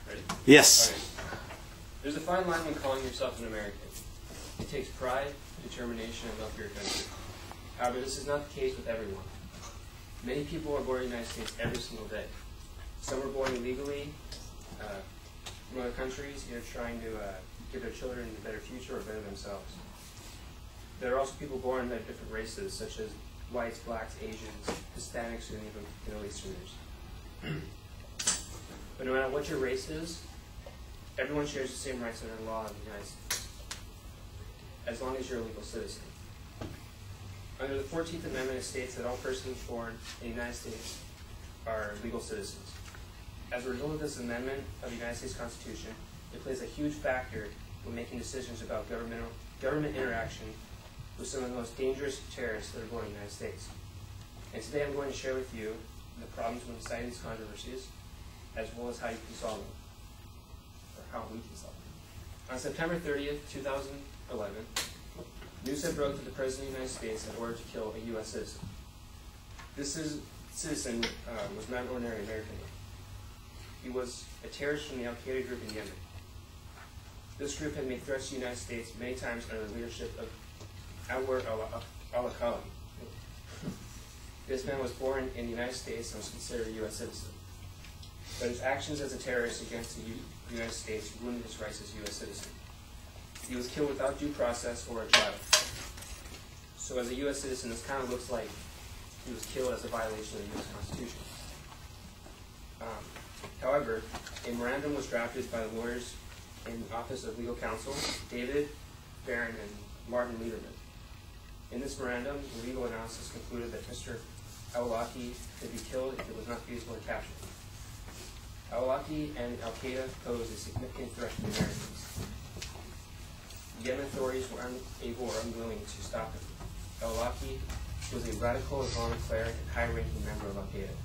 Ready? Yes. Right. There's a fine line when calling yourself an American. It takes pride, determination, and love for your country. However, this is not the case with everyone. Many people are born in the United States every single day. Some are born illegally from other countries, either trying to give their children a better future or better themselves. There are also people born of different races, such as whites, blacks, Asians, Hispanics, and even Middle Easterners. But no matter what your race is, everyone shares the same rights under the law of the United States, as long as you're a legal citizen. Under the 14th Amendment, it states that all persons born in the United States are legal citizens. As a result of this amendment of the United States Constitution, it plays a huge factor when making decisions about government interaction with some of the most dangerous terrorists that are born in the United States. And today I'm going to share with you the problems when deciding these controversies, as well as how you can solve them, or how we can solve them. On September 30th, 2011, news had broke that the President of the United States had ordered to kill a U.S. citizen. This citizen was not an ordinary American. He was a terrorist from the Al-Qaeda group in Yemen. This group had made threats to the United States many times under the leadership of Anwar al-Awlaki. This man was born in the United States and was considered a U.S. citizen. But his actions as a terrorist against the United States ruined his rights as a U.S. citizen. He was killed without due process or a trial. So as a U.S. citizen, this kind of looks like he was killed as a violation of the U.S. Constitution. However, a memorandum was drafted by the lawyers in the Office of Legal Counsel, David Barron and Martin Lederman. In this memorandum, the legal analysis concluded that Mr. Awlaki could be killed if it was not feasible to capture him. Awlaki and Al-Qaeda posed a significant threat to the Americans. The Yemen authorities were unable or unwilling to stop him. Awlaki was a radical Islamic cleric and high-ranking member of Al-Qaeda,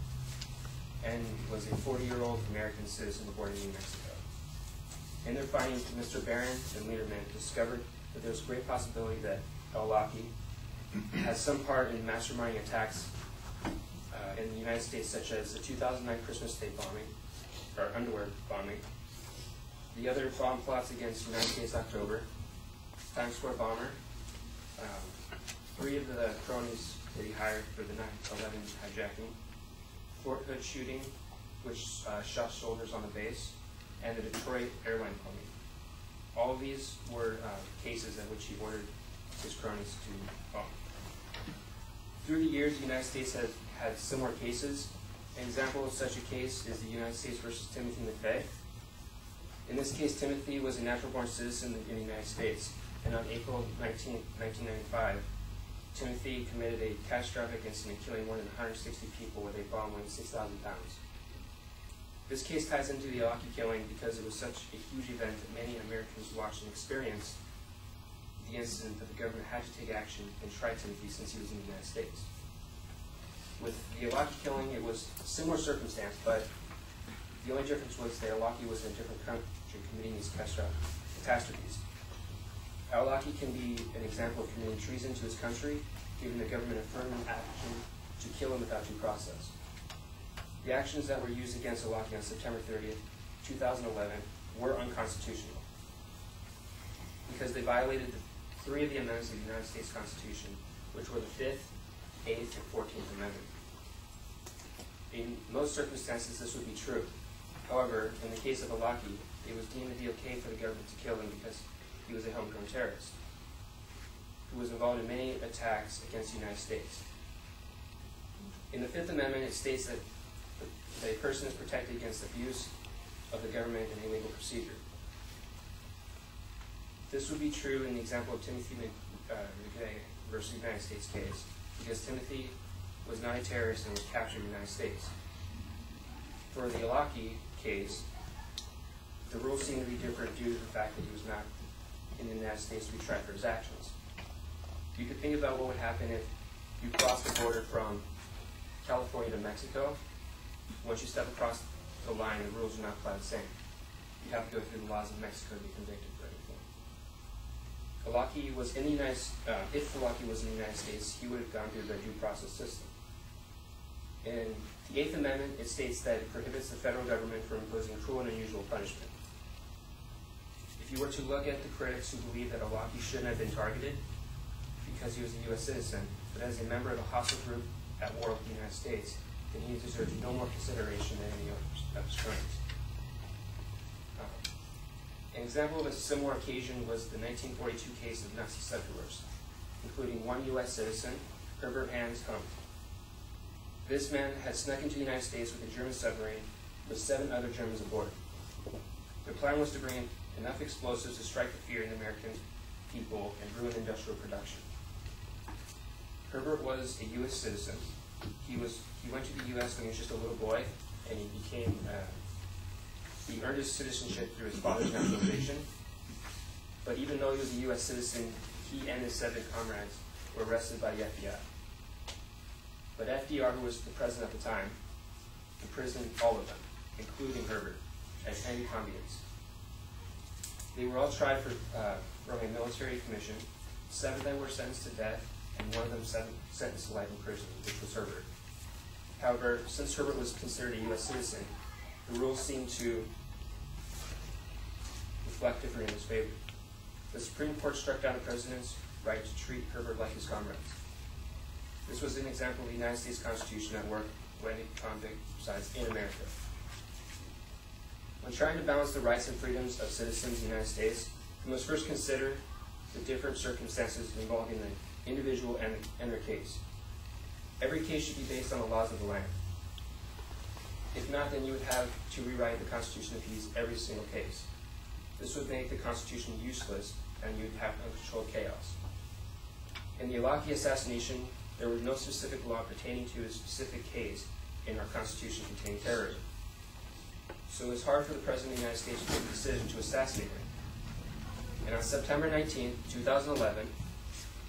and was a 40-year-old American citizen born in New Mexico. In their findings, Mr. Barron and Lederman discovered that there was a great possibility that Awlaki has some part in masterminding attacks in the United States, such as the 2009 Christmas Day bombing, or underwear bombing, the other bomb plots against the United States October, Times Square bomber, 3 of the cronies that he hired for the 9/11 hijacking, Fort Hood shooting, which shot soldiers on the base, and the Detroit airline bombing. All of these were cases in which he ordered his cronies to bomb. Through the years, the United States has had similar cases. An example of such a case is the United States versus Timothy McVeigh. In this case, Timothy was a natural-born citizen in the United States, and on April 19, 1995, Timothy committed a catastrophic incident, killing more than 160 people with a bomb weighing 6,000 pounds. This case ties into the Awlaki killing because it was such a huge event that many Americans watched and experienced the incident that the government had to take action and try Timothy since he was in the United States. With the Awlaki killing, it was a similar circumstance, but the only difference was that Awlaki was in a different country committing these catastrophes. Awlaki can be an example of committing treason to his country, giving the government affirmative action to kill him without due process. The actions that were used against Awlaki on September 30th, 2011 were unconstitutional because they violated 3 of the amendments of the United States Constitution, which were the 5th, 8th, and 14th Amendment. In most circumstances, this would be true. However, in the case of Awlaki, it was deemed to be okay for the government to kill him because he was a homegrown terrorist who was involved in many attacks against the United States. In the 5th Amendment, it states that a person is protected against abuse of the government and illegal procedure. This would be true in the example of Timothy McVeigh versus the United States case, because Timothy was not a terrorist and was captured in the United States. For the Awlaki case, the rules seem to be different due to the fact that he was not in the United States to be tried for his actions. You could think about what would happen if you crossed the border from California to Mexico. Once you step across the line, the rules are not quite the same. You have to go through the laws of Mexico to be convicted for anything. If Awlaki was in the United States, he would have gone through the due process system. In the Eighth Amendment, it states that it prohibits the federal government from imposing cruel and unusual punishment. If you were to look at the critics who believe that Alaki shouldn't have been targeted because he was a U.S. citizen, but as a member of a hostile group at war with the United States, then he deserves no more consideration than any of his crimes. An example of a similar occasion was the 1942 case of Nazi settlers, including one U.S. citizen, Herbert Hans Humph. This man had snuck into the United States with a German submarine with 7 other Germans aboard. Their plan was to bring enough explosives to strike the fear in the American people and ruin industrial production. Herbert was a U.S. citizen. He went to the U.S. when he was just a little boy, and he earned his citizenship through his father's naturalization. But even though he was a U.S. citizen, he and his 7 comrades were arrested by the FBI. But FDR, who was the president at the time, imprisoned all of them, including Herbert, as anti-communists. They were all tried for running a military commission. 7 of them were sentenced to death, and one of them sentenced to life in prison, which was Herbert. However, since Herbert was considered a U.S. citizen, the rules seemed to reflect differently in his favor. The Supreme Court struck down the president's right to treat Herbert like his comrades. This was an example of the United States Constitution at work when convict resides in America. When trying to balance the rights and freedoms of citizens in the United States, we must first consider the different circumstances involving the individual and their case. Every case should be based on the laws of the land. If not, then you would have to rewrite the Constitution of Peace every single case. This would make the Constitution useless, and you'd have uncontrolled chaos. In the Alaki assassination, there was no specific law pertaining to a specific case in our Constitution containing terrorism. So it was hard for the President of the United States to make the decision to assassinate him. And on September 19, 2011,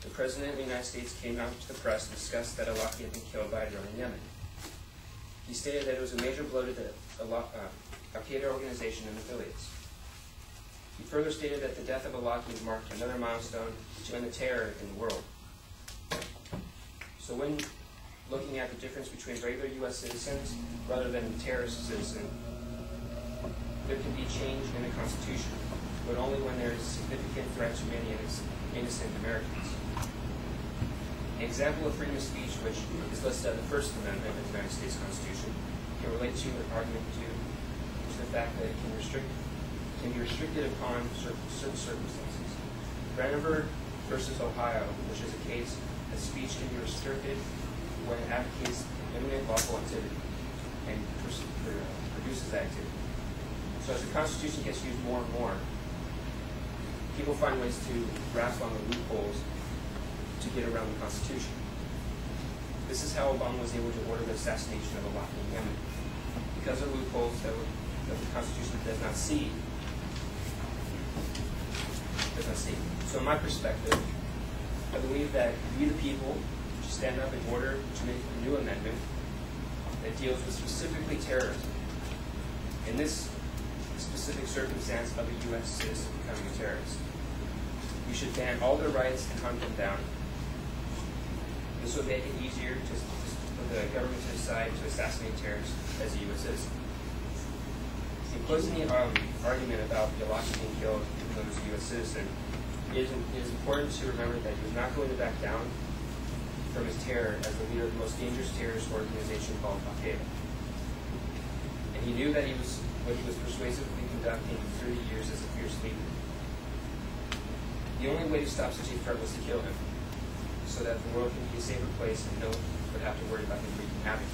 the President of the United States came out to the press and discussed that Alaki had been killed by a drone in Yemen. He stated that it was a major blow to the Al-Qaeda organization and affiliates. He further stated that the death of Alaki marked another milestone to end the terror in the world. So when looking at the difference between regular U.S. citizens rather than a terrorist citizen, there can be change in the Constitution, but only when there is a significant threat to many innocent Americans. An example of freedom of speech, which is listed at the First Amendment of the United States Constitution, can relate to an argument to the fact that it can be restricted upon certain circumstances. Brandenburg versus Ohio, which is a case that speech can be restricted when it advocates imminent lawful activity and produces that activity. So as the Constitution gets used more and more, people find ways to grasp on the loopholes to get around the Constitution. This is how Obama was able to order the assassination of Alaki in Yemen. Because of loopholes that the Constitution does not see. So in my perspective, I believe that we the people should stand up in order to make a new amendment that deals with specifically terrorism. In this specific circumstance of a U.S. citizen becoming a terrorist, we should ban all their rights and hunt them down. This would make it easier for the government to decide to assassinate terrorists as a U.S. citizen. In closing the argument about Alaki being killed even though he was a U.S. citizen, it is important to remember that he was not going to back down from his terror as the leader of the most dangerous terrorist organization called Al-Qaeda. And he knew that what he was persuasively conducting 30 years as a fierce leader. The only way to stop such a threat was to kill him, so that the world can be a safer place and no one would have to worry about him wreaking havoc.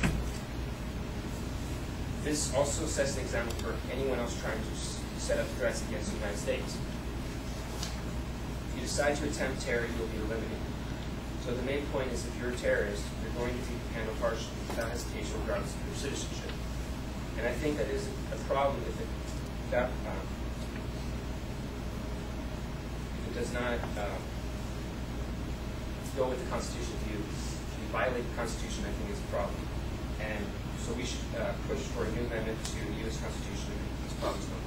This also sets an example for anyone else trying to set up threats against the United States. If you decide to attempt terror, you'll be eliminated. So the main point is, if you're a terrorist, you're going to be handled harshly without hesitation regardless of your citizenship. And I think that is a problem if it does not go with the Constitution view. If you violate the Constitution, I think it's a problem. And so we should push for a new amendment to the U.S. Constitution to make these problems known.